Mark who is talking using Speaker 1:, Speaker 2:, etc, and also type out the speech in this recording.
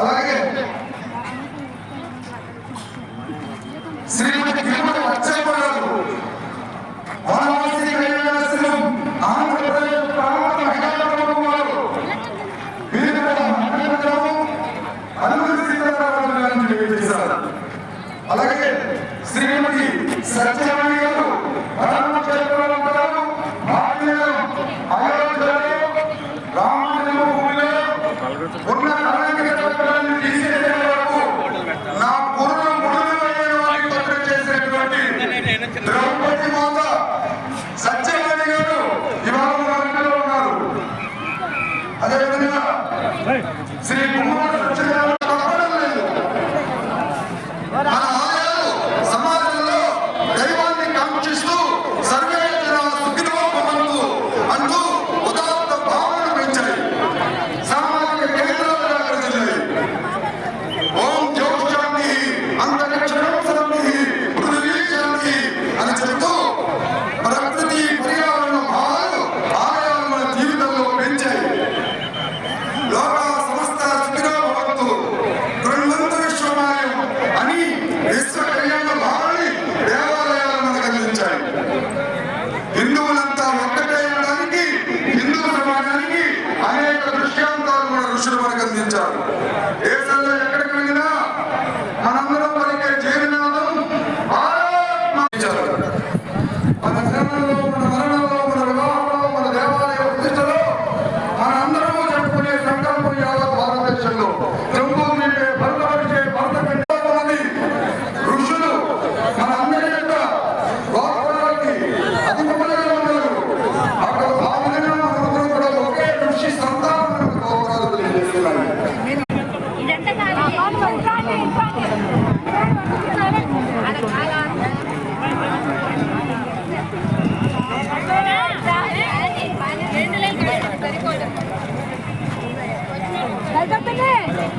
Speaker 1: అలాగే శ్రీమతి తిరుమల అచ్చయ్య గారు వారణాసి కళ్యాణాశ్రమం ఆంధ్రప్రదేశ్ ప్రాంత మహిళా ప్రభుత్వం వారు వీరు అల్లూరి సీతారామరాజు గారిని తెలియజేశారు. అలాగే శ్రీమతి సత్యవాణి గారు ఉన్న కళాకారులను తీసేసే వరకు నా పూర్వం ముడులు పత్రం చేసినటువంటి ద్రౌపది మాత సత్యవాణి గారు ఇవాళ మనలో ఉన్నారు. అదేవిధంగా శ్రీ కుమార్ సత్యనారాయణ తప్పడం లేదు. మన ఆలయాలు సమాజంలో దైవాన్ని కాంక్షిస్తూ సర్వే జనా సుఖినో భవంతు అంటూ ఉదాత్త భావన పెంచాయి. సామాజిక కేంద్రాలుగా కదిలాయి. ఓం జ్యోతిశాంతి అంతరిక్షం శాంతి పృథివీ శాంతి అని చెబుతూ ప్రకృతి పర్యావరణ భావాలు ఆలయాలు మన జీవితంలో పెంచాయి. లోక సమస్త సుఖినో భవంతు గృహంత విశ్వమాయం అని విశ్వ కళ్యాణ భావాన్ని దేవాలయాలు మనకు అందించాయి. హిందువులంతా ఒక్కటే అనడానికి హిందూ సమాజానికి అనేక దృష్టాంతాలు మన ఋషులు మనకు అందించారు. దేశంలో ఎక్కడికి వెళ్ళినా మనందరం పలికే జీవనాదం మన జనంలో, మన మరణంలో, మన వివాహంలో, మన దేవాలయ ప్రతిష్టలో మన అందరము చెప్పుకునే సంకల్పం యావత్ భారతదేశంలో జంబూద్వీపే భరతవర్షే భరతఖండే ఋషులు మన అందరి యొక్క గోత్రాలకి అధిపతులుగా ఉన్నారు. అక్కడ భాగంగా మనందరం కూడా ఒకే ఋషి సంతానం గోత్రాలు తెలియజేస్తున్నాయి.
Speaker 2: సరిపోతుంది.